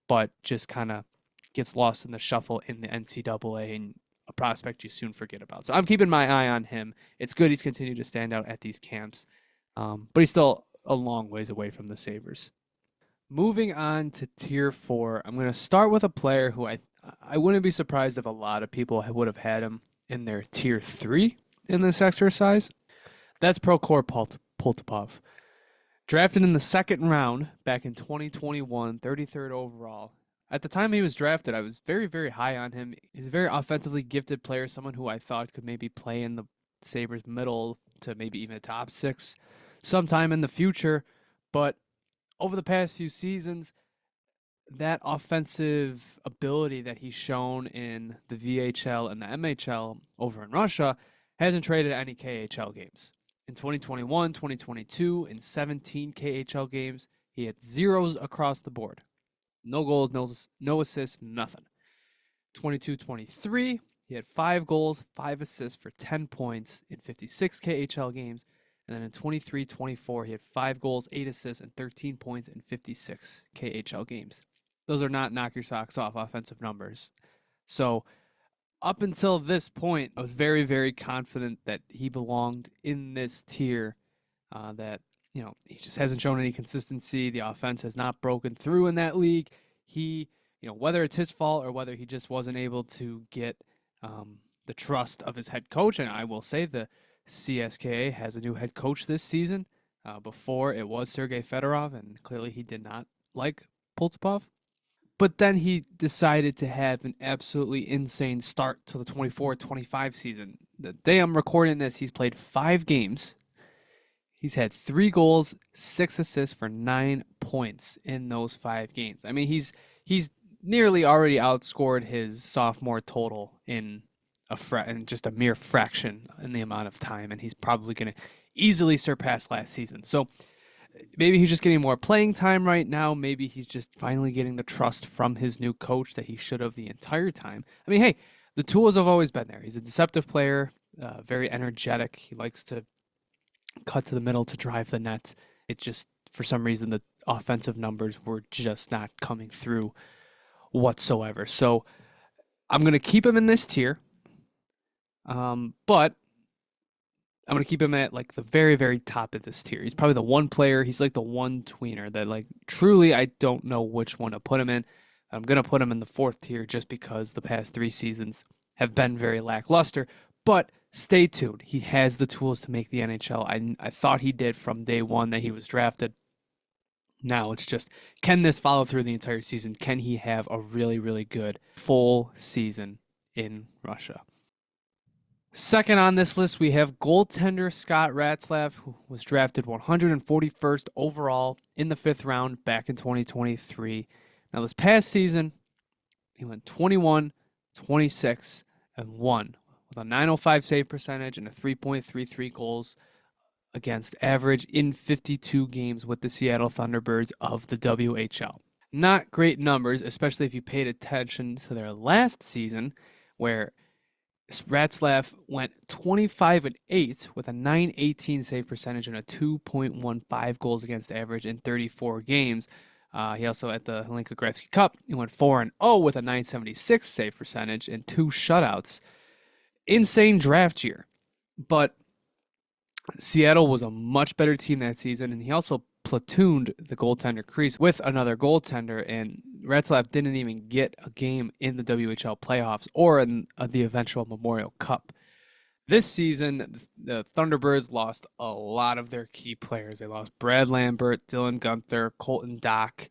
but just kind of gets lost in the shuffle in the NCAA and a prospect you soon forget about. So I'm keeping my eye on him. It's good he's continued to stand out at these camps, but he's still a long ways away from the Sabres. Moving on to tier 4, I'm going to start with a player who I wouldn't be surprised if a lot of people would have had him in their tier 3 in this exercise. That's Prokhor Poltapov. Drafted in the second round back in 2021, 33rd overall. At the time he was drafted, I was very, very high on him. He's a very offensively gifted player, someone who I thought could maybe play in the Sabres middle to maybe even the top 6 sometime in the future. But over the past few seasons, that offensive ability that he's shown in the VHL and the MHL over in Russia hasn't traded any KHL games. In 2021, 2022, in 17 KHL games, he had zeros across the board. No goals, no assists, nothing. 22-23, he had 5 goals, 5 assists for 10 points in 56 KHL games. And then in 23-24, he had 5 goals, 8 assists, and 13 points in 56 KHL games. Those are not knock your socks off offensive numbers. So up until this point, I was very, very confident that he belonged in this tier, that he just hasn't shown any consistency. The offense has not broken through in that league. He, whether it's his fault or whether he just wasn't able to get the trust of his head coach, and I will say the CSKA has a new head coach this season. Before it was Sergei Fedorov, and clearly he did not like Poltapov. But then he decided to have an absolutely insane start to the 24-25 season. The day I'm recording this, he's played 5 games. He's had 3 goals, 6 assists for 9 points in those 5 games. I mean, he's nearly already outscored his sophomore total in and just a mere fraction in the amount of time, and he's probably going to easily surpass last season. So maybe he's just getting more playing time right now. Maybe he's just finally getting the trust from his new coach that he should have the entire time. I mean, hey, the tools have always been there. He's a deceptive player, very energetic. He likes to cut to the middle to drive the net. It just, for some reason, the offensive numbers were just not coming through whatsoever. So I'm going to keep him in this tier, but I'm going to keep him at like the very, very top of this tier. He's probably the one player. He's like the one tweener that like truly I don't know which one to put him in. I'm going to put him in the fourth tier just because the past 3 seasons have been very lackluster. But stay tuned. He has the tools to make the NHL. I thought he did from day one that he was drafted. Now it's just, can this follow through the entire season? Can he have a really, really good full season in Russia? Second on this list, we have goaltender Scott Ratzlaff, who was drafted 141st overall in the 5th round back in 2023. Now, this past season, he went 21, 26, and 1 with a .905 save percentage and a 3.33 goals against average in 52 games with the Seattle Thunderbirds of the WHL. Not great numbers, especially if you paid attention to their last season, where Ratzlaff went 25-8 with a .918 save percentage and a 2.15 goals against average in 34 games. He also, at the Hlinka Gretzky Cup, he went 4-0 with a .976 save percentage and 2 shutouts. Insane draft year. But Seattle was a much better team that season, and he also platooned the goaltender crease with another goaltender, and Ratzlaff didn't even get a game in the WHL playoffs or in the eventual Memorial Cup. This season, the Thunderbirds lost a lot of their key players. They lost Brad Lambert, Dylan Gunther, Colton Dock,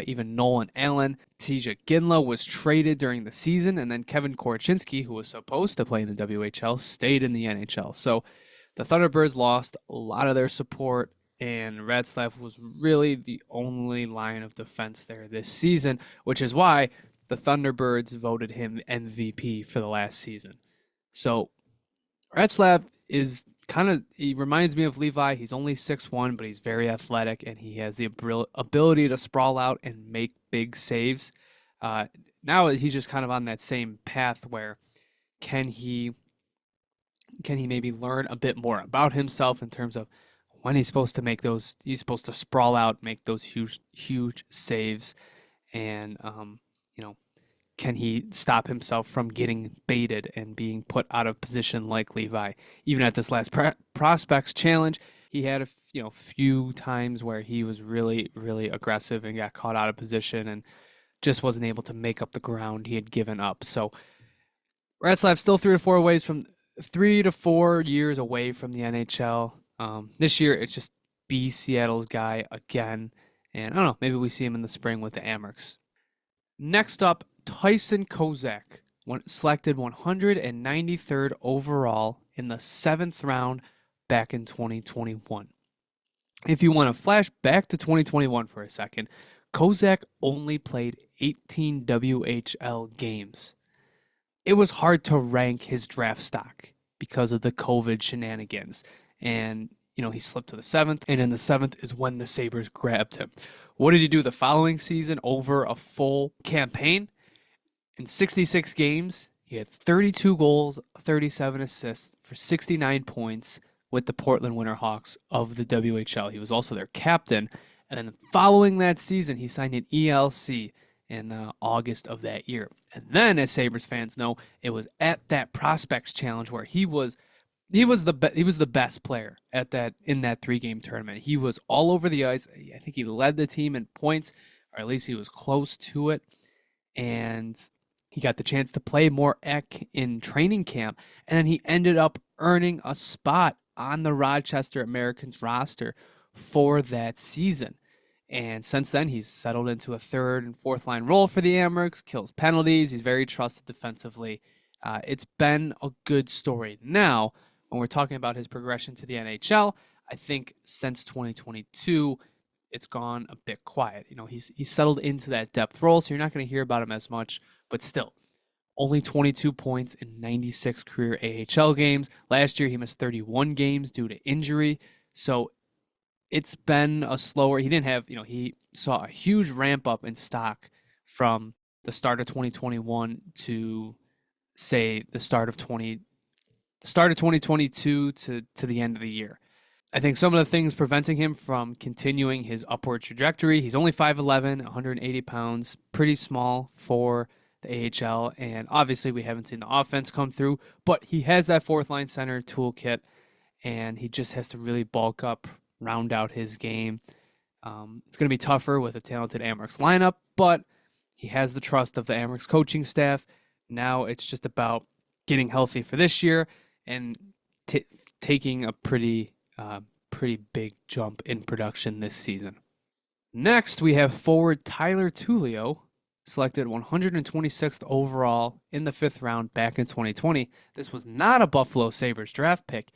even Nolan Allen. Tija Ginla was traded during the season, and then Kevin Korchinski, who was supposed to play in the WHL, stayed in the NHL. So the Thunderbirds lost a lot of their support, and Ratzlaff was really the only line of defense there this season, which is why the Thunderbirds voted him MVP for the last season. So Ratzlaff is he reminds me of Levi. He's only 6'1", but he's very athletic, and he has the ability to sprawl out and make big saves. Now he's just kind of on that same path where can he maybe learn a bit more about himself in terms of when he's supposed to sprawl out, make those huge saves, and can he stop himself from getting baited and being put out of position like Levi? Even at this last prospects challenge, he had a few times where he was really, really aggressive and got caught out of position and just wasn't able to make up the ground he had given up. So Ratzlaff still 3 to 4 years away from the NHL. This year, it's just be Seattle's guy again. And I don't know, maybe we see him in the spring with the Amerks. Next up, Tyson Kozak, selected 193rd overall in the 7th round back in 2021. If you want to flash back to 2021 for a second, Kozak only played 18 WHL games. It was hard to rank his draft stock because of the COVID shenanigans. And, he slipped to the 7th, and in the 7th is when the Sabres grabbed him. What did he do the following season over a full campaign? In 66 games, he had 32 goals, 37 assists for 69 points with the Portland Winterhawks of the WHL. He was also their captain. And then following that season, he signed an ELC in August of that year. And then, as Sabres fans know, it was at that Prospects Challenge where he was the best player in that 3-game tournament. He was all over the ice. I think he led the team in points, or at least he was close to it. And he got the chance to play more in training camp, and then he ended up earning a spot on the Rochester Americans roster for that season. And since then, he's settled into a 3rd and 4th line role for the Amerks, kills penalties. He's very trusted defensively. It's been a good story. Now, when we're talking about his progression to the NHL, I think since 2022, it's gone a bit quiet. He's settled into that depth role, so you're not going to hear about him as much. But still, only 22 points in 96 career AHL games. Last year, he missed 31 games due to injury. So it's been a slower. He didn't have, he saw a huge ramp up in stock from the start of 2021 to say the start of 2022 to the end of the year. I think some of the things preventing him from continuing his upward trajectory, he's only 5'11, 180 pounds, pretty small for the AHL. And obviously, we haven't seen the offense come through, but he has that fourth line center toolkit, and he just has to really bulk up, round out his game. It's going to be tougher with a talented Amerks lineup, but he has the trust of the Amerks coaching staff. Now it's just about getting healthy for this year and taking a pretty big jump in production this season. Next, we have forward Tyler Tullio, selected 126th overall in the 5th round back in 2020. This was not a Buffalo Sabres draft pick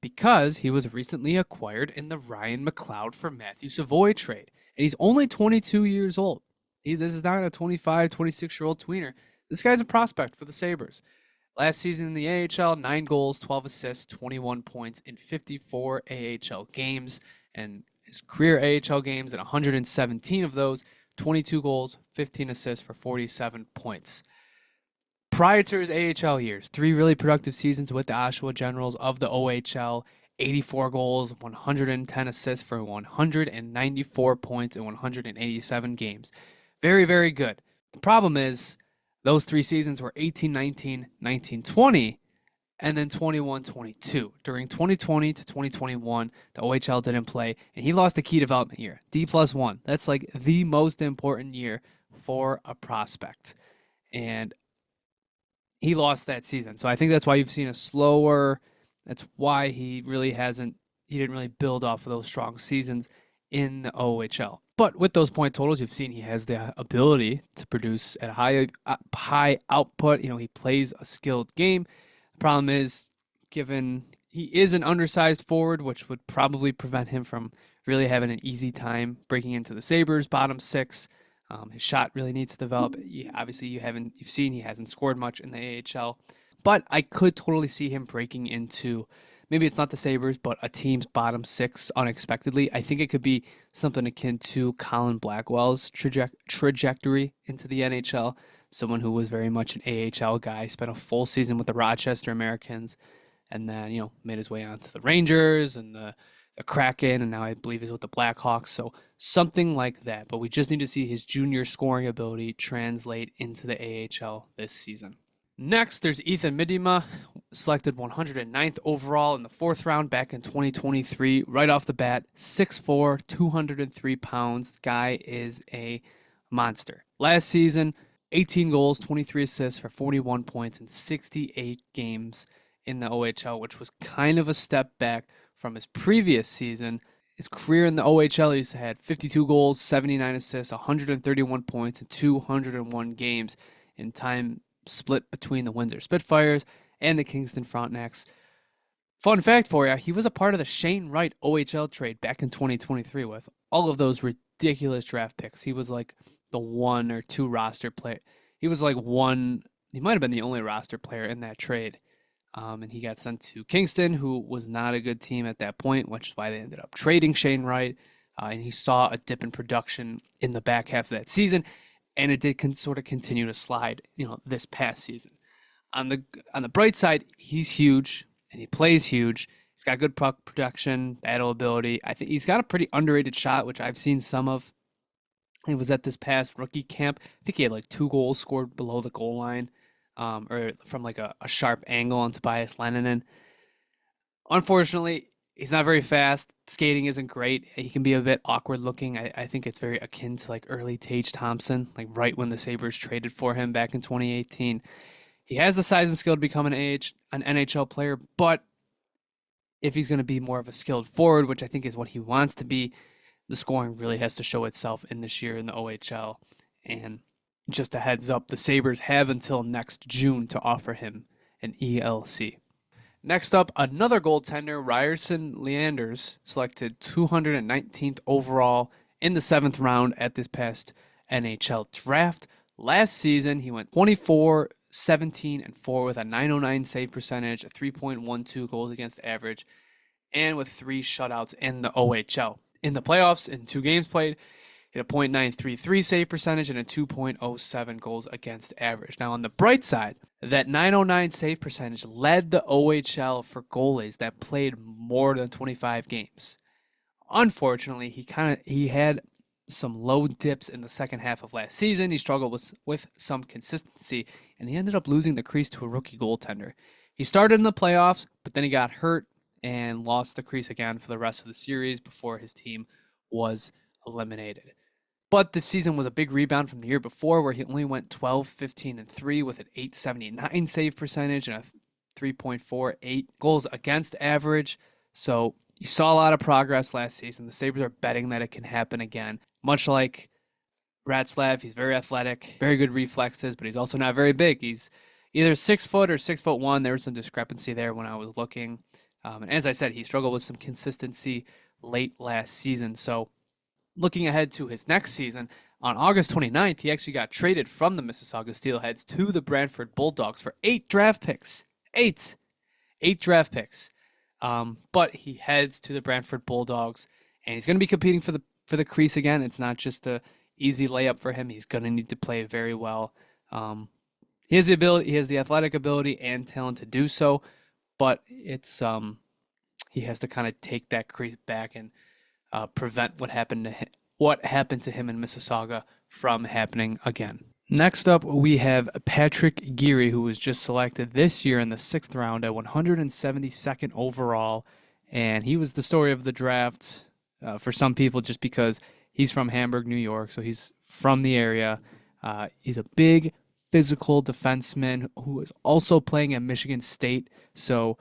because he was recently acquired in the Ryan McLeod for Matthew Savoy trade. And he's only 22 years old. This is not a 25, 26-year-old tweener. This guy's a prospect for the Sabres. Last season in the AHL, 9 goals, 12 assists, 21 points in 54 AHL games. And his career AHL games, in 117 of those, 22 goals, 15 assists for 47 points. Prior to his AHL years, 3 really productive seasons with the Oshawa Generals of the OHL, 84 goals, 110 assists for 194 points in 187 games. Very, very good. The problem is those 3 seasons were 18-19, 19-20, and then 21-22. During 2020 to 2021, the OHL didn't play, and he lost a key development year, D+1. That's like the most important year for a prospect. And he lost that season. So I think that's why you've seen a slower, that's why he didn't really build off of those strong seasons in the OHL. But with those point totals, you've seen he has the ability to produce at a high output. He plays a skilled game. The problem is, given he is an undersized forward, which would probably prevent him from really having an easy time breaking into the Sabres bottom 6. His shot really needs to develop. Obviously, you've seen he hasn't scored much in the AHL, but I could totally see him breaking into, maybe it's not the Sabres, but a team's bottom 6 unexpectedly. I think it could be something akin to Colin Blackwell's trajectory into the NHL. Someone who was very much an AHL guy, spent a full season with the Rochester Americans, and then made his way onto the Rangers and the Kraken, and now I believe he's with the Blackhawks. So something like that. But we just need to see his junior scoring ability translate into the AHL this season. Next, there's Ethan Miedema, selected 109th overall in the 4th round back in 2023. Right off the bat, 6'4", 203 pounds. Guy is a monster. Last season, 18 goals, 23 assists for 41 points in 68 games in the OHL, which was kind of a step back from his previous season. His career in the OHL, he's had 52 goals, 79 assists, 131 points in 201 games in time split between the Windsor Spitfires and the Kingston Frontenacs. Fun fact for you, he was a part of the Shane Wright OHL trade back in 2023 with all of those ridiculous draft picks. He was like the 1 or 2 roster player. He was like he might have been the only roster player in that trade. And he got sent to Kingston, who was not a good team at that point, which is why they ended up trading Shane Wright. And he saw a dip in production in the back half of that season, and it did sort of continue to slide, this past season. On the bright side, he's huge, and he plays huge. He's got good puck production, battle ability. I think he's got a pretty underrated shot, which I've seen some of. He was at this past rookie camp. I think he had like 2 goals scored below the goal line. Or from like a sharp angle on Tobias Lehtonen. Unfortunately, he's not very fast. Skating isn't great. He can be a bit awkward looking. I think it's very akin to like early Tage Thompson, like right when the Sabres traded for him back in 2018. He has the size and skill to become an NHL player, but if he's going to be more of a skilled forward, which I think is what he wants to be, the scoring really has to show itself in this year in the OHL. And just a heads up, the Sabres have until next June to offer him an ELC. Next up, another goaltender, Ryerson Leanders, selected 219th overall in the 7th round at this past NHL draft. Last season, he went 24, 17-4 with a 909 save percentage, a 3.12 goals against average, and with 3 shutouts in the OHL. In the playoffs, in 2 games played, he had a .933 save percentage and a 2.07 goals against average. Now, on the bright side, that 909 save percentage led the OHL for goalies that played more than 25 games. Unfortunately, he had some low dips in the second half of last season. He struggled with some consistency, and he ended up losing the crease to a rookie goaltender. He started in the playoffs, but then he got hurt and lost the crease again for the rest of the series before his team was eliminated. But this season was a big rebound from the year before, where he only went 12, 15, and 3 with an 879 save percentage and a 3.48 goals against average. So you saw a lot of progress last season. The Sabres are betting that it can happen again. Much like Ratzlaff, he's very athletic, very good reflexes, but he's also not very big. He's either 6 foot or 6'1". There was some discrepancy there when I was looking. And as I said, he struggled with some consistency late last season. So looking ahead to his next season, on August 29th, he actually got traded from the Mississauga Steelheads to the Brantford Bulldogs for 8 draft picks. 8 draft picks. But he heads to the Brantford Bulldogs, and he's going to be competing for the crease again. It's not just a easy layup for him. He's going to need to play very well. He has the ability, he has the athletic ability and talent to do so, but it's he has to kind of take that crease back and prevent what happened to him in Mississauga from happening again. Next up, we have Patrick Geary, who was just selected this year in the 6th round at 172nd overall, and he was the story of the draft for some people just because he's from Hamburg, New York, so he's from the area. He's a big, physical defenseman who is also playing at Michigan State, so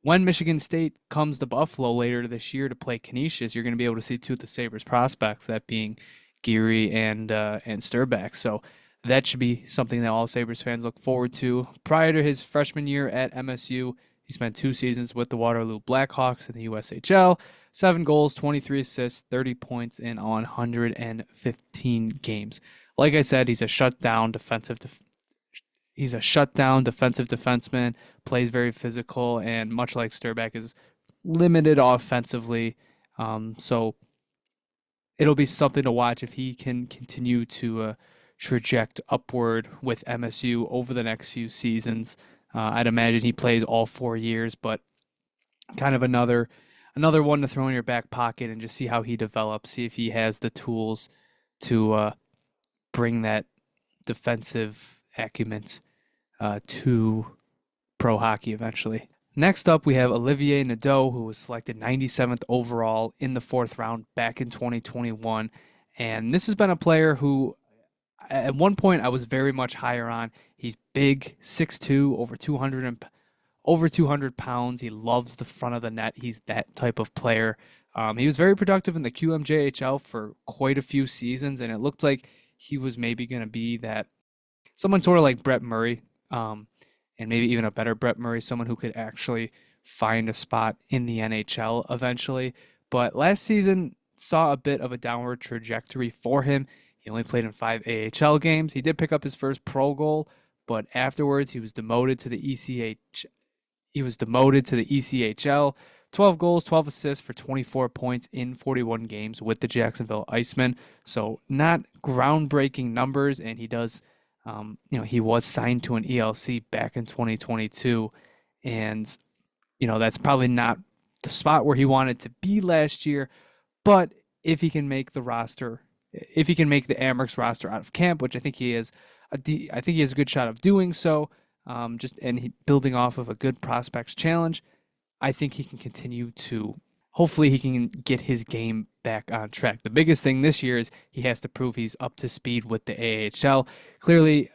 when Michigan State comes to Buffalo later this year to play Canisius, you're going to be able to see 2 of the Sabres prospects, that being Geary and Sturback. So that should be something that all Sabres fans look forward to. Prior to his freshman year at MSU, he spent 2 seasons with the Waterloo Blackhawks in the USHL, 7 goals, 23 assists, 30 points in 115 games. Like I said, he's a shutdown defensive defenseman, plays very physical, and much like Sturback, is limited offensively. So it'll be something to watch if he can continue to traject upward with MSU over the next few seasons. I'd imagine he plays all 4 years, but kind of another one to throw in your back pocket and just see how he develops, see if he has the tools to bring that defensive acumen to pro hockey eventually. Next up, we have Olivier Nadeau, who was selected 97th overall in the 4th round back in 2021. And this has been a player who, at one point, I was very much higher on. He's big, 6'2", over 200 pounds. He loves the front of the net. He's that type of player. He was very productive in the QMJHL for quite a few seasons, and it looked like he was maybe going to be that someone sort of like Brett Murray, and maybe even a better Brett Murray, someone who could actually find a spot in the NHL eventually. But last season saw a bit of a downward trajectory for him. He only played in 5 AHL games. He did pick up his first pro goal, but afterwards he was demoted to the ECHL. 12 goals, 12 assists for 24 points in 41 games with the Jacksonville Icemen. So not groundbreaking numbers, and he does he was signed to an ELC back in 2022, and that's probably not the spot where he wanted to be last year, but if he can make the roster, if he can make the Amherst roster out of camp, which I think he has a good shot of doing so, building off of a good prospects challenge, I think he can continue to, hopefully he can get his game back on track. The biggest thing this year is he has to prove he's up to speed with the AHL. Clearly,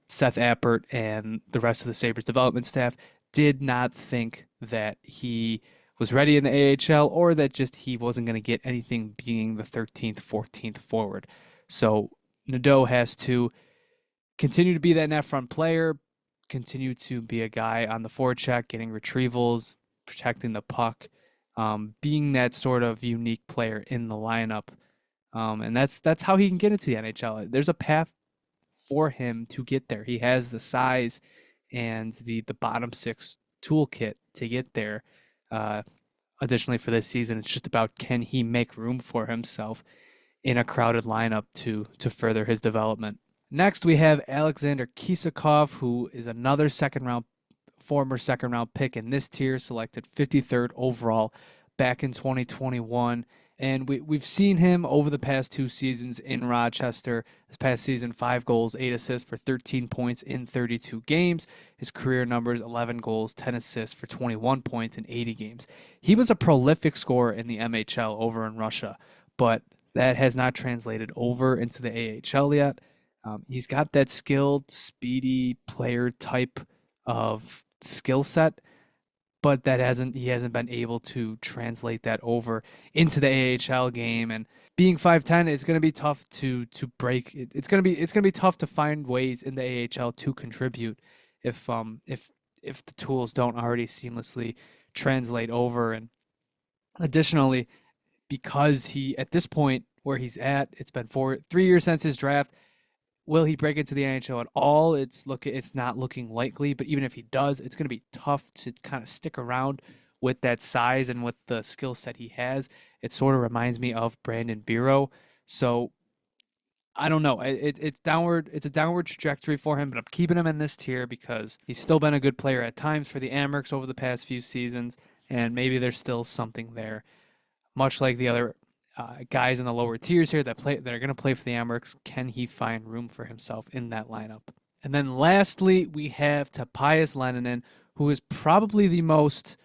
Seth Appert and the rest of the Sabres development staff did not think that he was ready in the AHL, or that just he wasn't going to get anything being the 13th, 14th forward. So Nadeau has to continue to be that net front player, continue to be a guy on the forecheck, getting retrievals, protecting the puck, being that sort of unique player in the lineup. And that's how he can get into the NHL. There's a path for him to get there. He has the size and the bottom six toolkit to get there. Uh, Additionally, for this season, it's just about can he make room for himself in a crowded lineup to further his development. Next, we have Alexander Kisakov, who is another former second round pick in this tier, selected 53rd overall back in 2021. And we've seen him over the past 2 seasons in Rochester. This past season, 5 goals, 8 assists for 13 points in 32 games. His career numbers, 11 goals, 10 assists for 21 points in 80 games. He was a prolific scorer in the MHL over in Russia, but that has not translated over into the AHL yet. He's got that skilled, speedy player type of skill set, but he hasn't been able to translate that over into the AHL game. And being 5'10", it's going to be tough to break. It's going to be tough to find ways in the AHL to contribute if the tools don't already seamlessly translate over. And additionally, because he at this point where he's at, it's been 3 years since his draft. Will he break into the NHL at all? It's not looking likely, but even if he does, it's going to be tough to kind of stick around with that size and with the skill set he has. It sort of reminds me of Brandon Biro. So I don't know. It's downward. It's a downward trajectory for him, but I'm keeping him in this tier because he's still been a good player at times for the Amerks over the past few seasons, and maybe there's still something there. Much like the other guys in the lower tiers here that are going to play for the Amerks, can he find room for himself in that lineup? And then lastly, we have Tapias Leninen, who is probably the most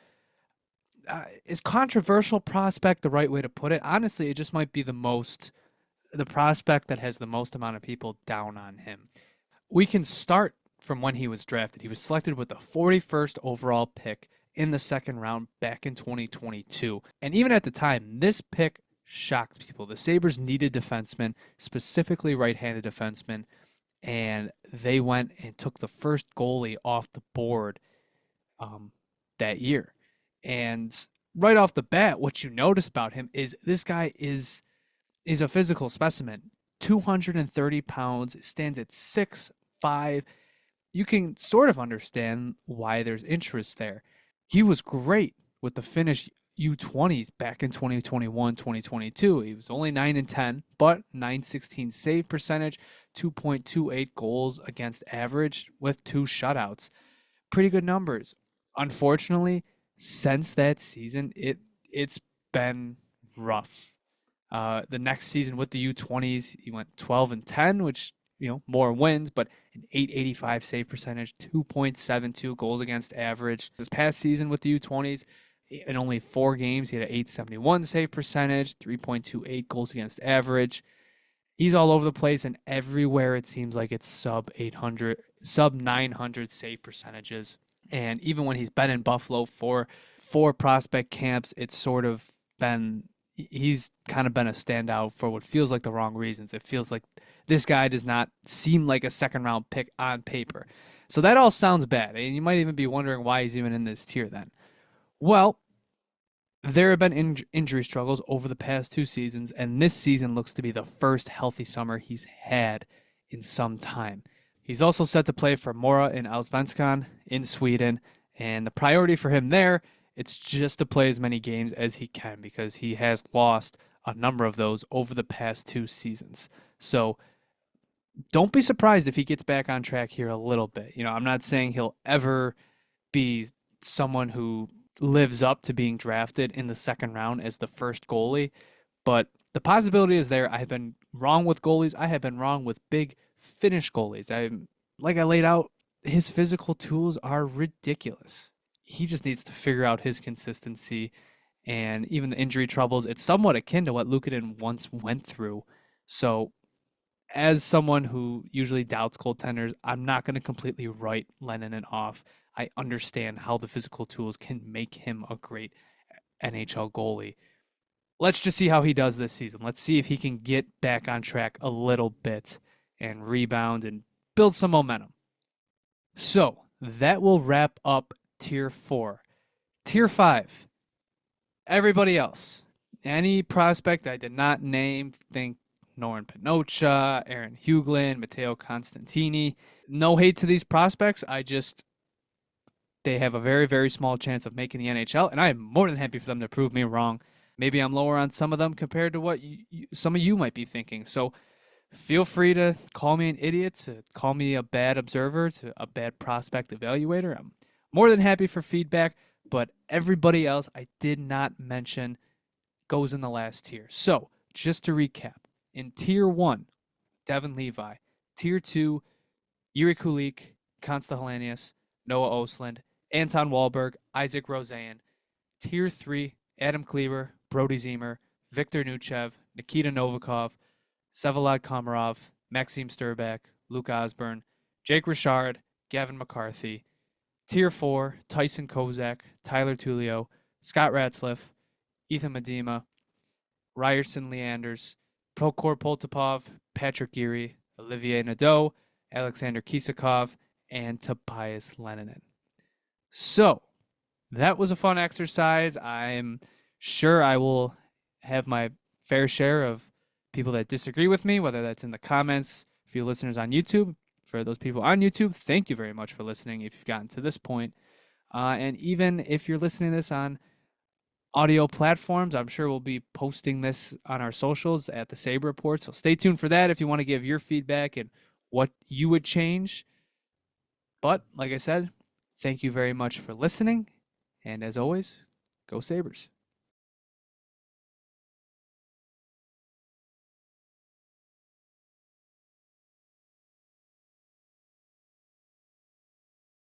is controversial prospect the right way to put it? Honestly, it just might be the prospect that has the most amount of people down on him. We can start from when he was drafted. He was selected with the 41st overall pick in the second round back in 2022. And even at the time, this pick shocked people. The Sabres needed defensemen, specifically right-handed defensemen, and they went and took the first goalie off the board that year. And right off the bat, what you notice about him is this guy is a physical specimen. 230 pounds, stands at 6'5". You can sort of understand why there's interest there. He was great with the Finnish U20s back in 2021, 2022. He was only 9-10, but 916 save percentage, 2.28 goals against average with 2 shutouts. Pretty good numbers. Unfortunately, since that season, it's been rough. The next season with the U20s, he went 12-10, which more wins, but an 885 save percentage, 2.72 goals against average. This past season with the U20s, in only 4 games, he had an 871 save percentage, 3.28 goals against average. He's all over the place, and everywhere it seems like it's sub 900 save percentages. And even when he's been in Buffalo for prospect camps, it's sort of been he's kind of been a standout for what feels like the wrong reasons. It feels like this guy does not seem like a second round pick on paper. So that all sounds bad. And you might even be wondering why he's even in this tier then. Well, there have been injury struggles over the past 2 seasons, and this season looks to be the first healthy summer he's had in some time. He's also set to play for Mora in Allsvenskan in Sweden, and the priority for him there, it's just to play as many games as he can because he has lost a number of those over the past 2 seasons. So don't be surprised if he gets back on track here a little bit. I'm not saying he'll ever be someone who lives up to being drafted in the second round as the first goalie, but the possibility is there. I have been wrong with goalies. I have been wrong with big Finnish goalies. Like I laid out, his physical tools are ridiculous. He just needs to figure out his consistency and even the injury troubles. It's somewhat akin to what Luukkonen once went through. So as someone who usually doubts goaltenders, I'm not going to completely write Leninen off. I understand how the physical tools can make him a great NHL goalie. Let's just see how he does this season. Let's see if he can get back on track a little bit and rebound and build some momentum. So that will wrap up Tier 4. Tier 5. Everybody else. Any prospect I did not name, think Norin Pinocha, Aaron Huglin, Matteo Constantini. No hate to these prospects. They have a very, very small chance of making the NHL, and I am more than happy for them to prove me wrong. Maybe I'm lower on some of them compared to what some of you might be thinking. So feel free to call me an idiot, to call me a bad observer, to a bad prospect evaluator. I'm more than happy for feedback, but everybody else I did not mention goes in the last tier. So just to recap, in tier 1, Devin Levi. Tier 2, Yuri Kulik, Konsta Helenius, Noah Osland, Anton Wahlberg, Isaac Roseanne. Tier 3, Adam Kleber, Brody Zemer, Victor Nuchev, Nikita Novikov, Vsevolod Komarov, Maxim Sturback, Luke Osborne, Jake Richard, Gavin McCarthy. Tier 4, Tyson Kozak, Tyler Tullio, Scott Ratzliff, Ethan Medema, Ryerson Leanders, Prokhor Poltapov, Patrick Geary, Olivier Nadeau, Alexander Kisakov, and Tobias Leninen. So, that was a fun exercise. I'm sure I will have my fair share of people that disagree with me, whether that's in the comments, for you listeners on YouTube. For those people on YouTube, thank you very much for listening if you've gotten to this point. And even if you're listening to this on audio platforms, I'm sure we'll be posting this on our socials at the Sabre Report. So stay tuned for that if you want to give your feedback and what you would change. But like I said, thank you very much for listening. And as always, go Sabres.